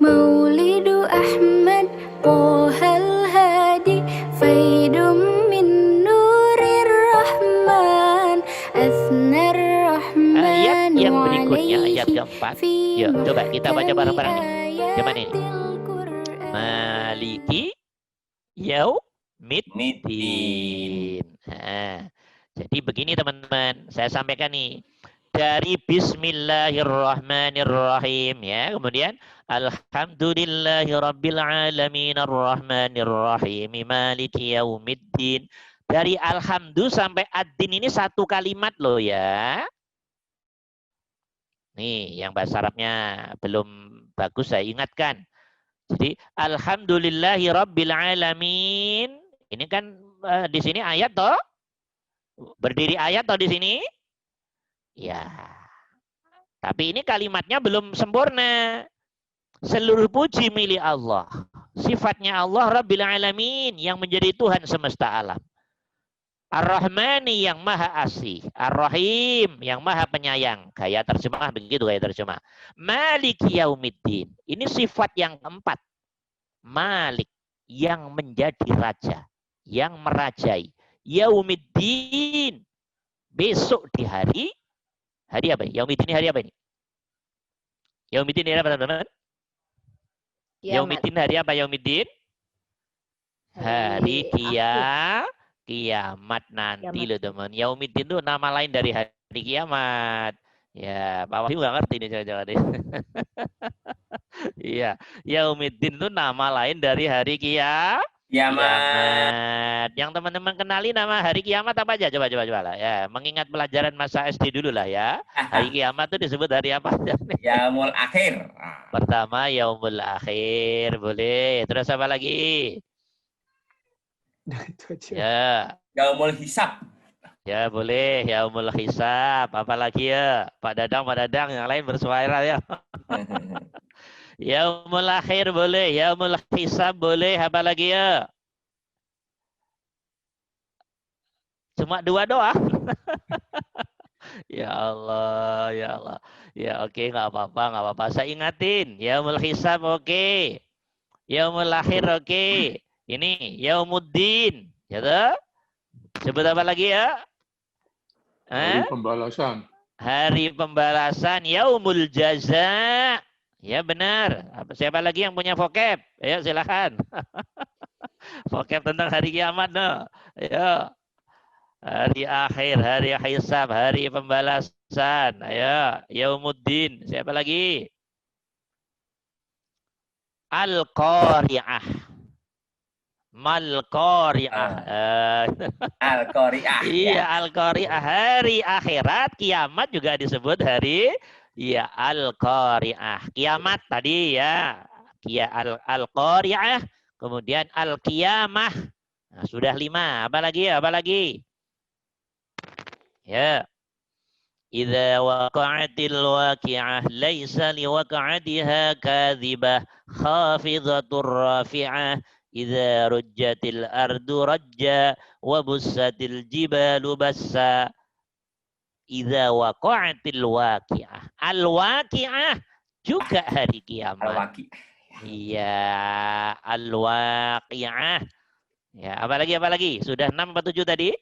Maulidu Ahmad Tohal Hadi Faidum min Nurir Rahman Asnar Ayat Rahmanu yang berikutnya, ayat alaihi keempat. Fi Yuk, coba kita baca mahkami bareng-bareng nih. Gimana ini? ayatil Qur'an Maliki yaumiddin. Nah, jadi begini teman-teman, saya sampaikan nih. Dari Bismillahirrahmanirrahim ya. Kemudian Alhamdulillahirabbil alamin arrahmanirrahim maliki yaumiddin. Dari alhamdu sampai ad-din ini satu kalimat loh ya. Nih, yang bahasa Arabnya belum bagus saya ingatkan. Jadi alhamdulillahirabbil alamin. Ini kan di sini ayat toh? Berdiri ayat toh di sini? Ya. Tapi ini kalimatnya belum sempurna. Seluruh puji milik Allah. Sifatnya Allah Rabbil Alamin yang menjadi Tuhan semesta alam. Ar-Rahmani yang maha asih. Ar-Rahim yang maha penyayang. Gaya terjemah begitu gaya terjemah. Maliki yaumiddin. Ini sifat yang keempat. Malik yang menjadi raja. Yang merajai. Yaumiddin. Besok di hari apa? Yaumiddin hari apa ini? Yaumiddin hari apa teman-teman? Yaumiddin hari apa Yaumiddin? Hari kiamat nanti loh teman. Yaumiddin itu nama lain dari hari kiamat. Ya, Pak Wahyu nggak ngerti nih jangan-jangan. Iya, Yaumiddin itu nama lain dari hari kiamat. Yang teman-teman kenali nama hari kiamat apa aja? Coba lah ya. Mengingat pelajaran masa SD dulu lah ya. Hari kiamat itu disebut hari apa aja nih? Yaumul akhir. Pertama yaumul akhir, boleh. Terus apa lagi? Ya. Yaumul hisab. Ya boleh, yaumul hisab. Apa lagi ya? Pak Dadang, yang lain bersuara ya. Yaumul akhir boleh, yaumul hisab boleh. Apa lagi ya? Cuma dua doang. Ya Allah, ya Allah. Ya oke, nggak apa-apa. Saya ingatin, yaumul hisab oke. Yaumul akhir oke. Ini yaumuddin, ya toh? Sebut apa lagi ya? Hari pembalasan. Hari pembalasan, yaumul jaza. Ya benar. Siapa lagi yang punya vocab? Ayo silakan. Vocab tentang hari kiamat no. Ayo. Hari akhir, hari hisab, hari pembalasan. Ayo, yaumuddin. Siapa lagi? Al-Qari'ah. Mal-Qari'ah. Al-Qari'ah. Iya, Al-Qari'ah. Hari akhirat, kiamat juga disebut hari ya Al-Qari'ah. Kiamat tadi ya. Al-Qari'ah. Kemudian Al-Qiyamah. Nah, sudah 5. Apa lagi? Ya. Idza waqa'atil waqi'ah laisa liwaqa'atiha kadhibah khafidatur rafi'ah idza rujjatil ardu rajja wa bussatil jibalu bassa idza waqa'atil waqi'ah. Al-waqi'ah juga hari kiamat. Iya, al-waqi'ah. Ya, apa lagi? Sudah 6 atau 7 tadi?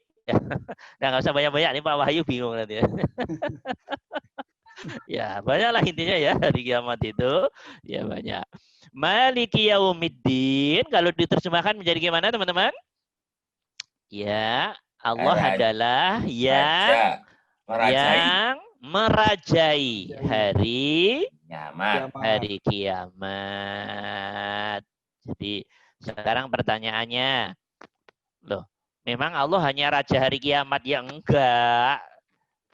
Nah, nggak usah banyak-banyak nih Pak Wahyu bingung nanti. Ya, banyaklah intinya ya hari kiamat itu. Ya banyak. Maliki yaumiddin kalau diterjemahkan menjadi gimana teman-teman? Ya, Allah adalah yang merajai hari kiamat. Jadi sekarang pertanyaannya, loh, memang Allah hanya raja hari kiamat? Ya enggak.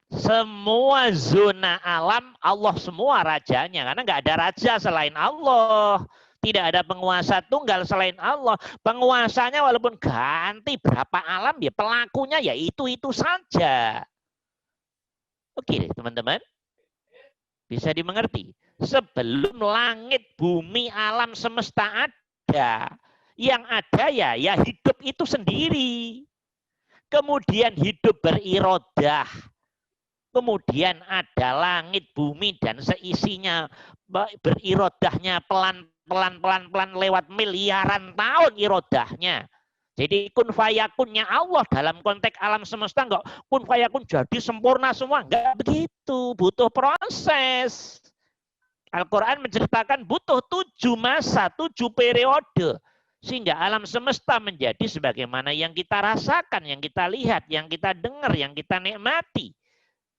Semua zona alam Allah semua rajanya. Karena enggak ada raja selain Allah. Tidak ada penguasa tunggal selain Allah. Penguasanya walaupun ganti berapa alam, ya pelakunya ya itu-itu saja. Oke teman-teman. Bisa dimengerti. Sebelum langit, bumi, alam semesta ada. Yang ada ya hidup itu sendiri. Kemudian hidup berirodah. Kemudian ada langit, bumi, dan seisinya berirodahnya pelan-pelan lewat miliaran tahun irodahnya. Jadi kun fayakunnya Allah dalam konteks alam semesta enggak kun fayakun jadi sempurna semua. Enggak begitu, butuh proses. Al-Quran menceritakan butuh 7 masa, 7 periode. Sehingga alam semesta menjadi sebagaimana yang kita rasakan, yang kita lihat, yang kita dengar, yang kita nikmati.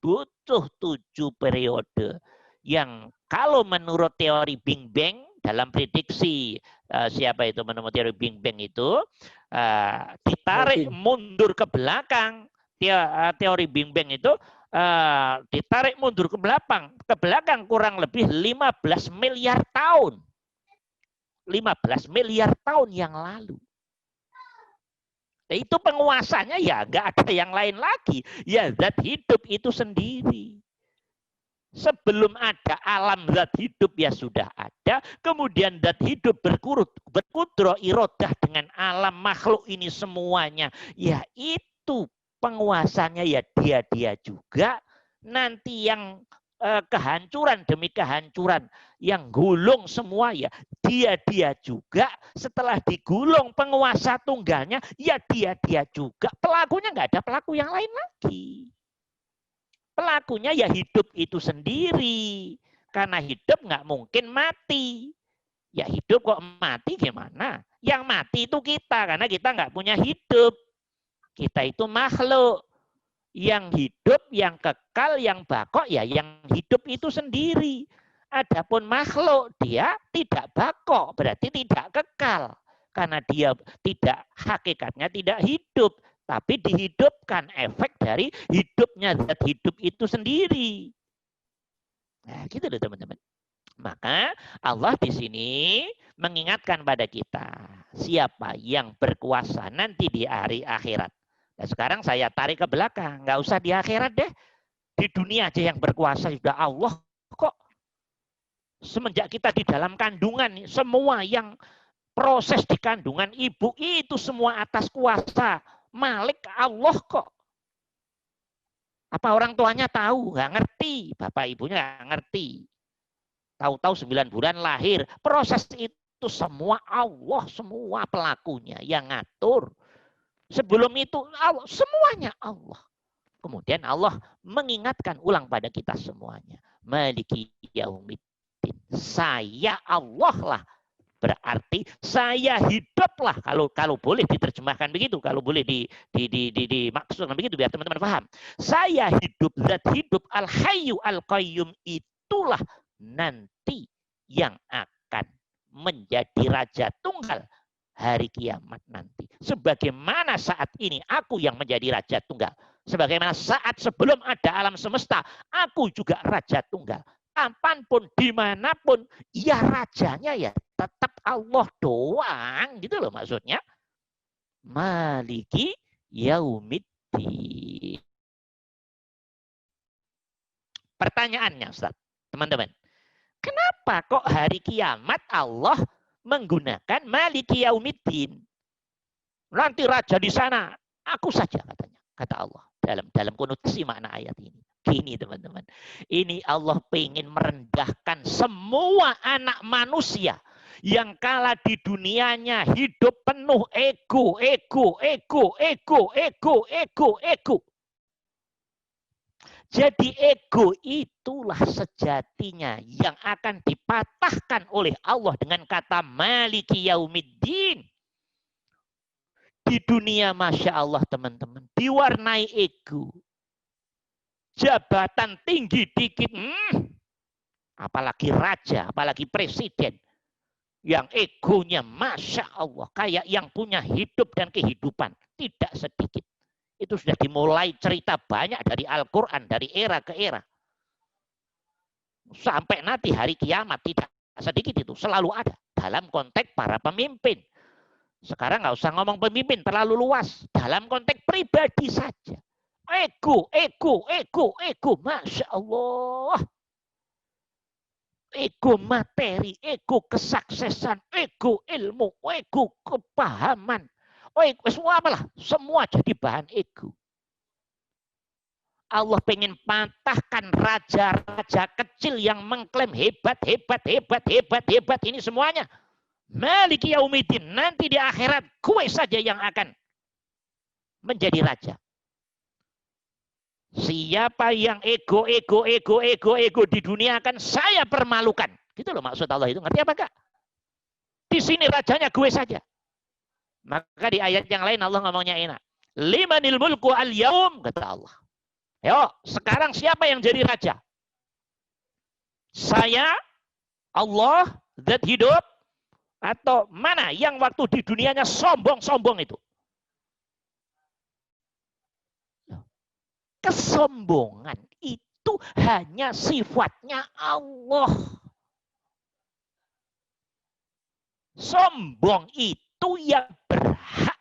Butuh 7 periode. Yang kalau menurut teori Big Bang, dalam prediksi siapa itu menurut teori Big Bang itu, ditarik mundur ke belakang. Teori Big Bang itu ditarik mundur ke belakang kurang lebih 15 miliar tahun. 15 miliar tahun yang lalu. Nah, itu penguasanya ya nggak ada yang lain lagi. Ya zat hidup itu sendiri. Sebelum ada alam zat hidup ya sudah ada. Kemudian zat hidup berkudro irodah dengan alam makhluk ini semuanya. Ya itu penguasanya ya dia juga. Nanti yang kehancuran demi kehancuran yang gulung semua ya dia juga. Setelah digulung penguasa tunggalnya ya dia juga. Pelakunya nggak ada pelaku yang lain lagi. Pelakunya ya hidup itu sendiri. Karena hidup nggak mungkin mati. Ya hidup kok mati gimana? Yang mati itu kita karena kita nggak punya hidup. Kita itu makhluk. Yang hidup, yang kekal, yang bakok, ya yang hidup itu sendiri. Adapun makhluk, dia tidak bakok, berarti tidak kekal. Karena dia tidak, hakikatnya tidak hidup. Tapi dihidupkan efek dari hidupnya zat hidup itu sendiri. Nah, gitu loh teman-teman. Maka Allah di sini mengingatkan pada kita. Siapa yang berkuasa nanti di hari akhirat. Nah, sekarang saya tarik ke belakang, nggak usah di akhirat deh. Di dunia aja yang berkuasa sudah Allah kok. Semenjak kita di dalam kandungan, semua yang proses di kandungan ibu itu semua atas kuasa Malik Allah kok. Apa orang tuanya tahu? Nggak ngerti. Bapak ibunya nggak ngerti. Tahu-tahu 9 bulan lahir. Proses itu semua Allah, semua pelakunya yang ngatur. Sebelum itu Allah, semuanya Allah. Kemudian Allah mengingatkan ulang pada kita semuanya. Maliki yaumiddin. Saya Allah lah. Berarti saya hiduplah. Kalau boleh diterjemahkan begitu. Kalau boleh dimaksudkan begitu biar teman-teman paham. Saya hidup, zat hidup, al-hayyu al-qayyum itulah nanti yang akan menjadi raja tunggal hari kiamat nanti. Sebagaimana saat ini aku yang menjadi raja tunggal. Sebagaimana saat sebelum ada alam semesta, aku juga raja tunggal. Kapanpun, dimanapun, ya rajanya ya tetap Allah doang. Gitu loh maksudnya. Maliki yaumiddin. Pertanyaannya Ustaz, teman-teman. Kenapa kok hari kiamat Allah menggunakan Maliki Yaumiddin? Nanti raja di sana, aku saja katanya, kata Allah dalam konotasi makna ayat ini. Gini teman-teman, ini Allah pengen merendahkan semua anak manusia yang kala di dunianya hidup penuh ego. Jadi ego itulah sejatinya yang akan dipatahkan oleh Allah dengan kata Maliki Yaumiddin. Di dunia Masya Allah teman-teman, diwarnai ego. Jabatan tinggi dikit, apalagi raja, apalagi presiden. Yang egonya Masya Allah, kayak yang punya hidup dan kehidupan. Tidak sedikit. Itu sudah dimulai cerita banyak dari Al-Quran, dari era ke era. Sampai nanti hari kiamat, tidak sedikit itu. Selalu ada dalam konteks para pemimpin. Sekarang nggak usah ngomong pemimpin, terlalu luas. Dalam konteks pribadi saja. Ego. Masya Allah. Ego materi, ego kesuksesan, ego ilmu, ego kepahaman. Semua apalah, semua jadi bahan ego. Allah pengen patahkan raja-raja kecil yang mengklaim hebat ini semuanya. Maliki yaumiddin. Nanti di akhirat gue saja yang akan menjadi raja. Siapa yang ego di dunia akan saya permalukan. Gitu loh maksud Allah itu. Ngerti apa enggak? Di sini rajanya gue saja. Maka di ayat yang lain Allah ngomongnya enak. Limanil mulku al-yaum, kata Allah. Yo, sekarang siapa yang jadi raja? Saya, Allah, zat hidup, atau mana yang waktu di dunianya sombong-sombong itu? Kesombongan itu hanya sifatnya Allah. Sombong itu yang berhak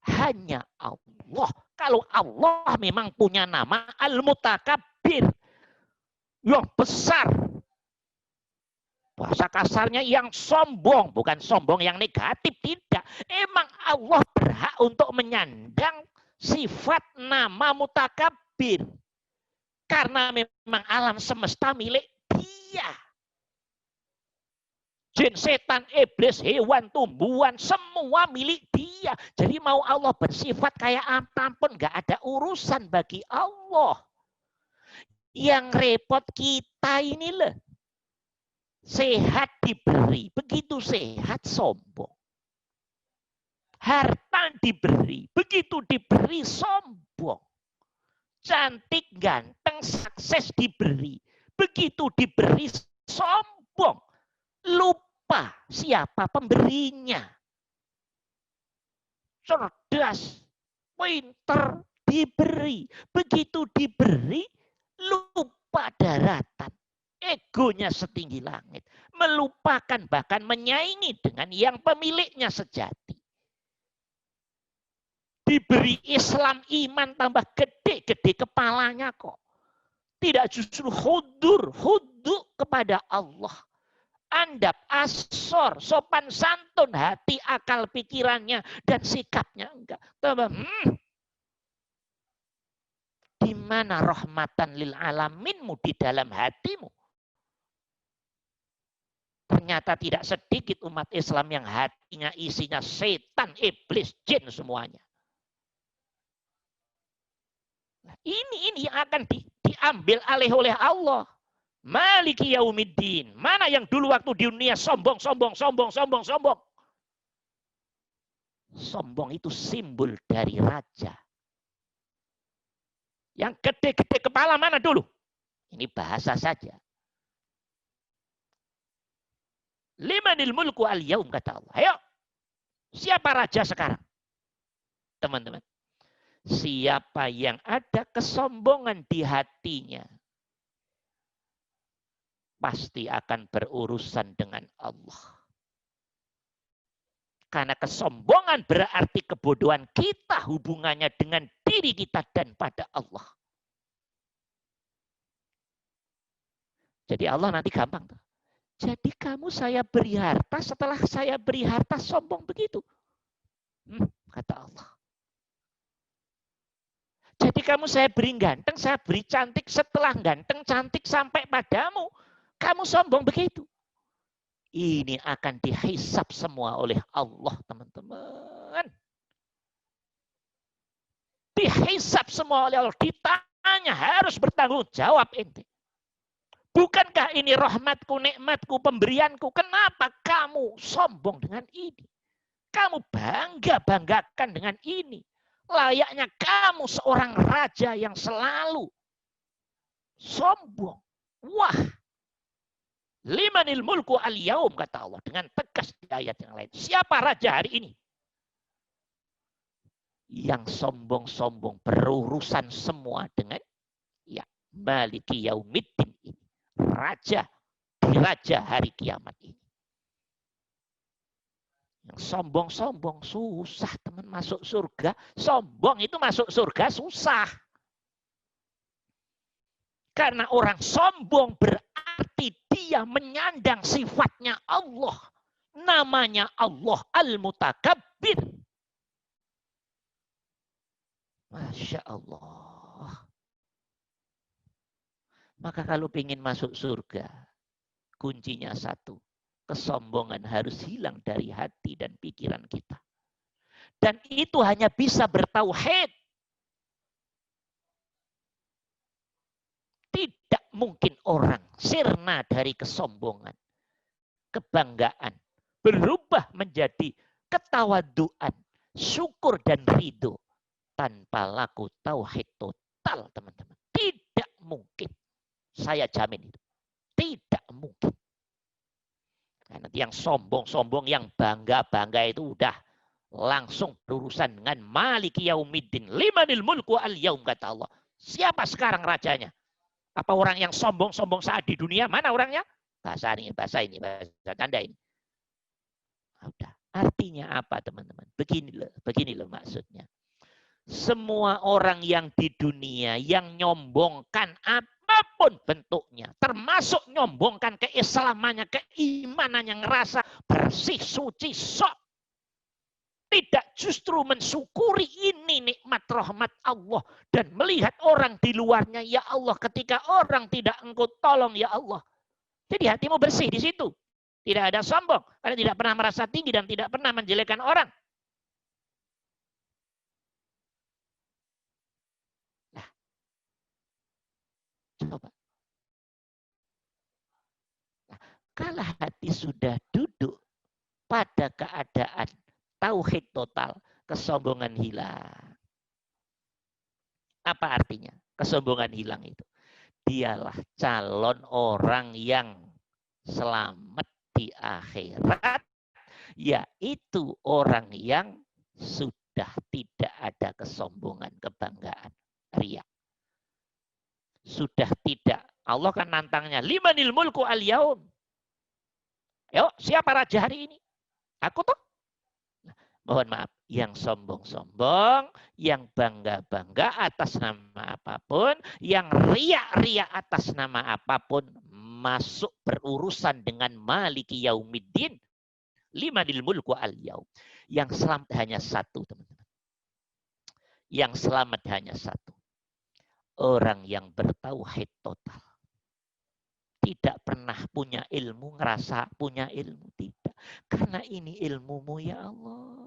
hanya Allah. Kalau Allah memang punya nama Al-Mutakabbir, yang besar. Bahasa kasarnya yang sombong, bukan sombong yang negatif, tidak. Emang Allah berhak untuk menyandang sifat nama Mutakabbir. Karena memang alam semesta milik Dia. Jin, setan, iblis, hewan, tumbuhan, semua milik Dia. Jadi mau Allah bersifat kayak apapun, nggak ada urusan bagi Allah. Yang repot kita ini loh. Sehat diberi, begitu sehat sombong. Harta diberi, begitu diberi sombong. Cantik, ganteng, sukses diberi, begitu diberi sombong. Lupa siapa pemberinya. Cerdas, pinter, diberi. Begitu diberi, lupa daratan. Egonya setinggi langit. Melupakan bahkan menyaingi dengan yang pemiliknya sejati. Diberi Islam, iman tambah gede-gede kepalanya kok. Tidak justru hudur kepada Allah. Andap, asor, sopan santun, hati, akal, pikirannya, dan sikapnya enggak. Di mana rahmatan lil alaminmu di dalam hatimu? Ternyata tidak sedikit umat Islam yang hatinya isinya setan, iblis, jin semuanya. Nah, ini yang akan diambil alih oleh Allah. Maliki yaumiddin. Mana yang dulu waktu di dunia sombong. Sombong itu simbol dari raja. Yang gede-gede kepala mana dulu? Ini bahasa saja. Limanil mulku al-yaum, kata Allah. Ayo, siapa raja sekarang? Teman-teman. Siapa yang ada kesombongan di hatinya, pasti akan berurusan dengan Allah. Karena kesombongan berarti kebodohan kita hubungannya dengan diri kita dan pada Allah. Jadi Allah nanti gampang. Jadi kamu saya beri harta, setelah saya beri harta sombong begitu. Kata Allah. Jadi kamu saya beri ganteng, saya beri cantik, setelah ganteng, cantik sampai padamu. Kamu sombong begitu. Ini akan dihisap semua oleh Allah, teman-teman. Dihisap semua oleh Allah. Ditanya, harus bertanggung jawab ente. Bukankah ini rahmatku, nikmatku, pemberianku? Kenapa kamu sombong dengan ini? Kamu banggakan dengan ini. Layaknya kamu seorang raja yang selalu sombong. Wah. Limanil mulku al-yaum, kata Allah. Dengan tegas di ayat yang lain. Siapa raja hari ini? Yang sombong-sombong berurusan semua dengan Maliki yaumiddin ini. Raja di raja hari kiamat ini. Yang sombong-sombong susah teman masuk surga. Sombong itu masuk surga susah. Karena orang sombong berarti dia menyandang sifatnya Allah. Namanya Allah Al-Mutakabbir. Masya Allah. Maka kalau ingin masuk surga, kuncinya satu. Kesombongan harus hilang dari hati dan pikiran kita. Dan itu hanya bisa bertauhid. Tidak mungkin orang sirna dari kesombongan, kebanggaan, berubah menjadi ketawaduan, syukur dan ridho tanpa laku tauhid total, teman-teman. Tidak mungkin. Saya jamin itu. Tidak mungkin. Karena yang sombong-sombong, yang bangga-bangga itu udah langsung berurusan dengan Maliki Yaumiddin. Limanil mulku al-yaum, kata Allah. Siapa sekarang rajanya? Apa orang yang sombong-sombong saat di dunia? Mana orangnya? Bahasa canda ini. Udah. Artinya apa, teman-teman? Beginilah maksudnya. Semua orang yang di dunia yang nyombongkan apapun bentuknya, termasuk nyombongkan keislamannya, keimanannya, ngerasa bersih, suci, sok. Tidak justru mensyukuri ini nikmat rahmat Allah. Dan melihat orang di luarnya, ya Allah, ketika orang tidak engkau tolong, ya Allah. Jadi hatimu bersih di situ. Tidak ada sombong. Karena tidak pernah merasa tinggi dan tidak pernah menjelekkan orang. Nah, coba. Nah, kalau hati sudah duduk pada keadaan tauhid total, kesombongan hilang. Apa artinya? Kesombongan hilang itu. Dialah calon orang yang selamat di akhirat, yaitu orang yang sudah tidak ada kesombongan, kebanggaan, riya. Sudah tidak. Allah kan nantangnya, limanil mulku al-yaum. Yuk, siapa raja hari ini? Aku toh. Mohon maaf, yang sombong-sombong, yang bangga-bangga atas nama apapun, yang riak-riak atas nama apapun, masuk berurusan dengan Maliki Yaumiddin, limanil mulku al-yaum. Yang selamat hanya satu, teman-teman. Yang selamat hanya satu. Orang yang bertauhid total. Tidak pernah punya ilmu, ngerasa punya ilmu. Tidak. Karena ini ilmumu, ya Allah.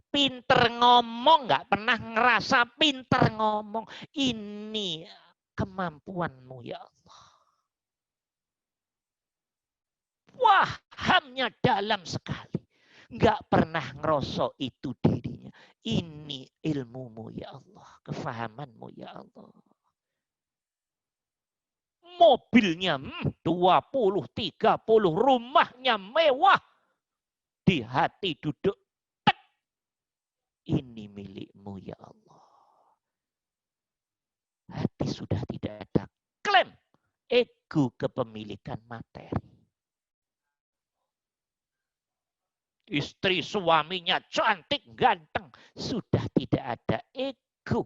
Pinter ngomong, nggak pernah ngerasa pinter ngomong. Ini kemampuanmu, ya Allah. Wahamnya dalam sekali. Nggak pernah ngerosok itu dirinya. Ini ilmumu, ya Allah. Kefahamanmu, ya Allah. Mobilnya 20, 30, rumahnya mewah. Di hati duduk. Tek. Ini milikmu, ya Allah. Hati sudah tidak ada klaim. Ego kepemilikan materi. Istri suaminya cantik, ganteng. Sudah tidak ada ego.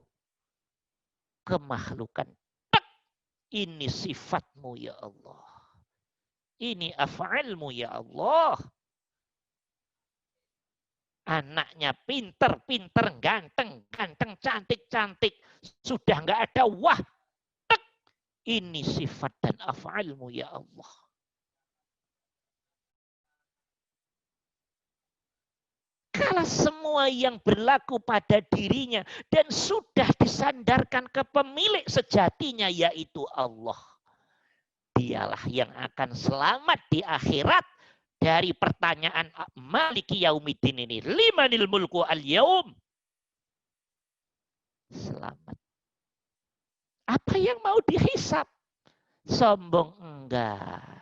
Kemakhlukan. Ini sifatmu, ya Allah. Ini af'almu, ya Allah. Anaknya pinter, ganteng, cantik. Sudah nggak ada wah. Tek. Ini sifat dan af'almu, ya Allah. Kalau semua yang berlaku pada dirinya dan sudah disandarkan ke pemilik sejatinya, yaitu Allah. Dialah yang akan selamat di akhirat dari pertanyaan Maliki Yaumiddin ini. Limanil mulku al-yaum. Selamat. Apa yang mau dihisap? Sombong enggak.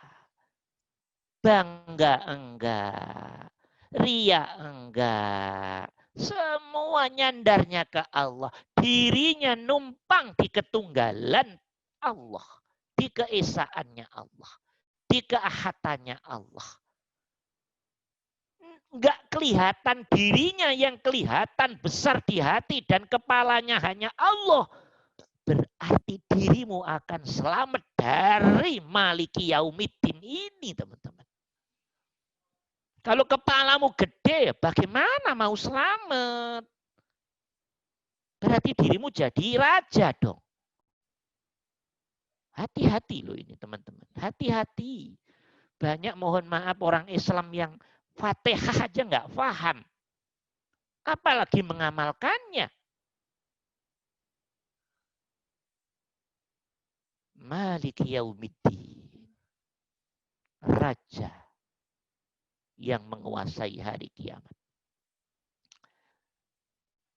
Bangga enggak. Ria enggak. Semua nyandarnya ke Allah. Dirinya numpang di ketunggalan Allah. Di keesaannya Allah. Di keahatannya Allah. Enggak kelihatan dirinya, yang kelihatan besar di hati dan kepalanya hanya Allah. Berarti dirimu akan selamat dari Maliki Yaumiddin ini, teman-teman. Kalau kepalamu gede, bagaimana mau selamat? Berarti dirimu jadi raja dong. Hati-hati loh ini teman-teman. Hati-hati. Banyak mohon maaf orang Islam yang Fatihah aja nggak paham. Apalagi mengamalkannya. Maliki yaumiddin. Raja yang menguasai hari kiamat.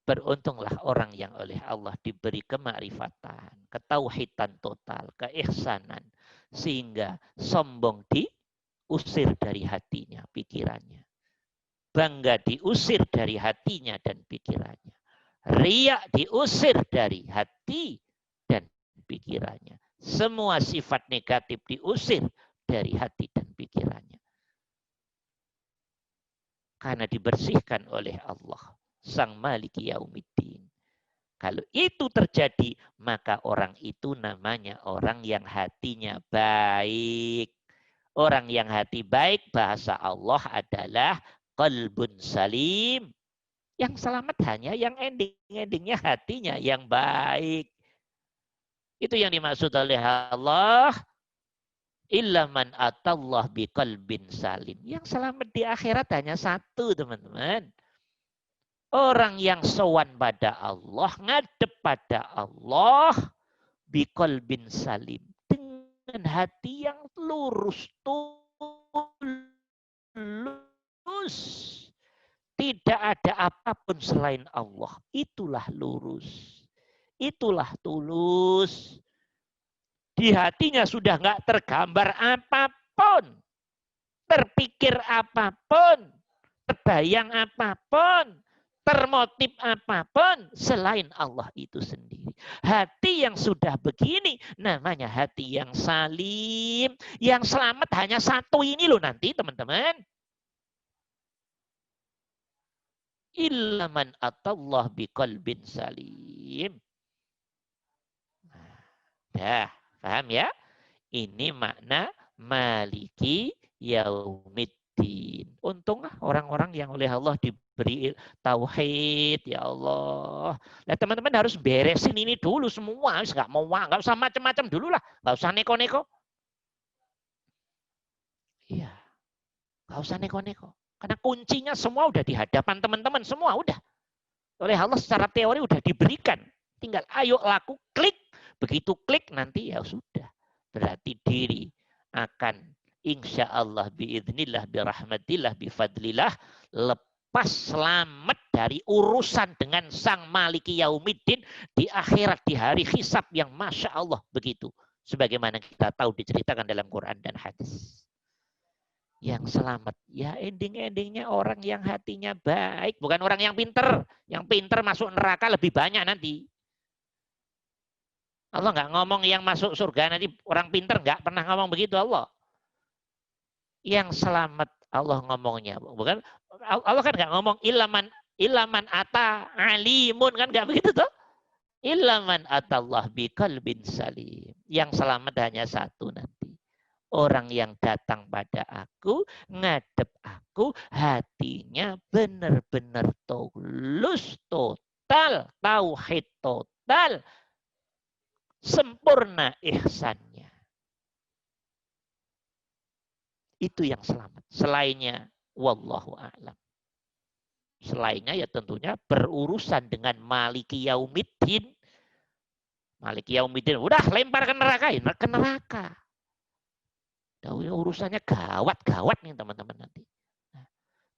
Beruntunglah orang yang oleh Allah diberi kemakrifatan, ketauhidan total, keihsanan, sehingga sombong diusir dari hatinya, pikirannya. Bangga diusir dari hatinya dan pikirannya. Riya diusir dari hati dan pikirannya. Semua sifat negatif diusir dari hati dan pikirannya. Karena dibersihkan oleh Allah. Sang Maliki Yaumiddin. Kalau itu terjadi, maka orang itu namanya orang yang hatinya baik. Orang yang hati baik, bahasa Allah adalah qalbun salim. Yang selamat hanya yang ending-endingnya hatinya yang baik. Itu yang dimaksud oleh Allah. Illa man atallah biqalbin salim. Yang selamat di akhirat hanya satu, teman-teman. Orang yang sowan pada Allah, ngadep pada Allah, biqalbin salim. Dengan hati yang lurus, tulus. Tidak ada apapun selain Allah. Itulah lurus. Itulah tulus. Di hatinya sudah nggak tergambar apapun. Terpikir apapun. Terbayang apapun. Termotif apapun selain Allah itu sendiri. Hati yang sudah begini namanya hati yang salim. Yang selamat hanya satu ini loh nanti teman-teman. Illa man atallah biqalbin salim. Dah, paham ya? Ini makna maliki yaumiddin. Untunglah orang-orang yang oleh Allah diberi tauhid, ya Allah. Nah, teman-teman harus beresin ini dulu semua. Nggak usah macam-macam dulu lah. Nggak usah neko-neko. Iya, nggak usah neko-neko. Karena kuncinya semua udah di hadapan teman-teman, semua udah. Oleh Allah secara teori udah diberikan. Tinggal ayo laku, klik. Begitu klik nanti ya sudah. Berarti diri akan insya Allah biidznillah, birahmatillah, bifadlillah lepas selamat dari urusan dengan sang maliki yaumiddin di akhirat, di hari hisab yang masya Allah begitu. Sebagaimana kita tahu diceritakan dalam Quran dan hadis. Yang selamat, ya ending-endingnya orang yang hatinya baik, bukan orang yang pinter. Yang pinter masuk neraka lebih banyak nanti. Allah nggak ngomong yang masuk surga nanti orang pinter, nggak pernah ngomong begitu Allah. Yang selamat Allah ngomongnya, bukan Allah kan nggak ngomong ilaman ata alimun, kan nggak begitu tuh. Ilaman atallah biqalbin salim. Yang selamat hanya satu nanti. Orang yang datang pada aku, ngadep aku, hatinya benar-benar tulus, total, tauhid total, sempurna ihsannya. Itu yang selamat. Selainnya, wallahu a'lam. Selainnya ya tentunya berurusan dengan maliki yaumiddin. Maliki yaumiddin, udah lempar ke neraka, ya ke neraka. Urusannya gawat-gawat nih teman-teman nanti.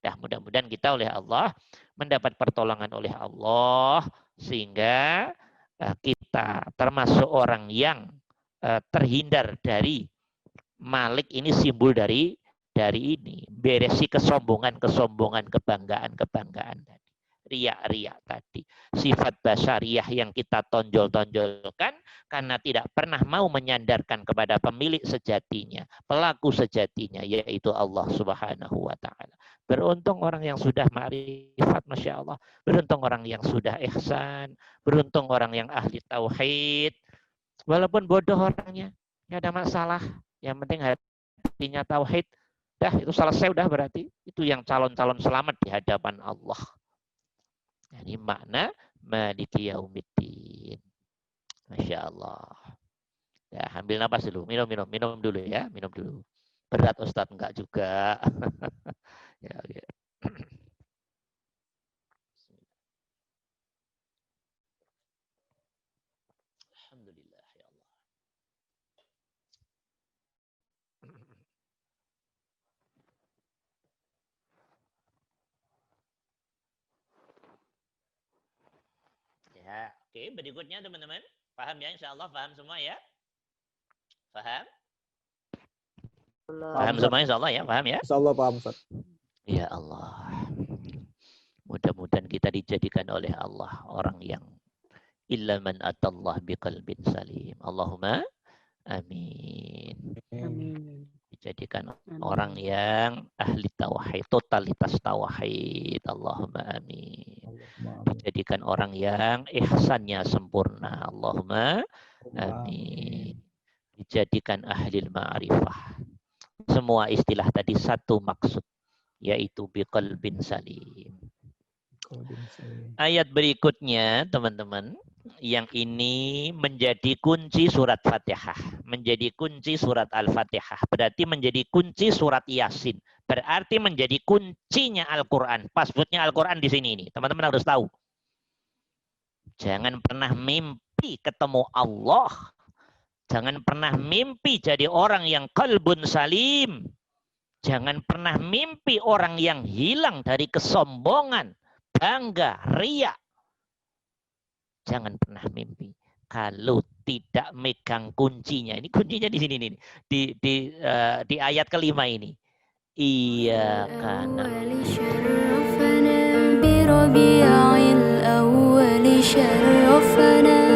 Nah, mudah-mudahan kita oleh Allah mendapat pertolongan oleh Allah sehingga kita termasuk orang yang terhindar dari malik ini, simbol dari ini. Beresi kesombongan, kebanggaan tadi. Riak-riak tadi. Sifat basyariah yang kita tonjol-tonjolkan karena tidak pernah mau menyandarkan kepada pemilik sejatinya, pelaku sejatinya, yaitu Allah Subhanahu wa ta'ala. Beruntung orang yang sudah ma'rifat, Masya Allah. Beruntung orang yang sudah ihsan. Beruntung orang yang ahli tauhid. Walaupun bodoh orangnya, nggak ada masalah. Yang penting hatinya tauhid. Dah, itu selesai udah berarti. Itu yang calon-calon selamat di hadapan Allah. Ini makna maliki yaumiddin. Masya Allah. Ya, ambil napas dulu. Minum dulu ya. Minum dulu. Berat Ustadz, enggak juga. Ya, oke. Alhamdulillah ya Allah. Ya, oke. Berikutnya teman-teman. Paham ya? Insya Allah paham semua ya? Paham? Paham semua insya Allah ya? Paham ya? Insya Allah paham, Ustaz. Ya Allah. Mudah-mudahan kita dijadikan oleh Allah orang yang illa man atallah biqalbin salim. Allahumma amin. Amin. Dijadikan orang yang ahli tauhid, totalitas tauhid. Allahumma amin. Dijadikan orang yang ihsannya sempurna. Allahumma amin. Dijadikan ahli ma'rifah. Semua istilah tadi satu maksud, yaitu biqalbin salim. Ayat berikutnya, teman-teman, yang ini menjadi kunci surat Fatihah, menjadi kunci surat Al-Fatihah, berarti menjadi kunci surat Yasin, berarti menjadi kuncinya Al-Quran. Passwordnya Al-Quran di sini ini, teman-teman harus tahu. Jangan pernah mimpi ketemu Allah, jangan pernah mimpi jadi orang yang qalbun salim, jangan pernah mimpi orang yang hilang dari kesombongan, bangga, riak. Jangan pernah mimpi kalau tidak megang kuncinya. Ini kuncinya di sini nih. Di ayat kelima ini. Iya karena بربيع الأول شرفنا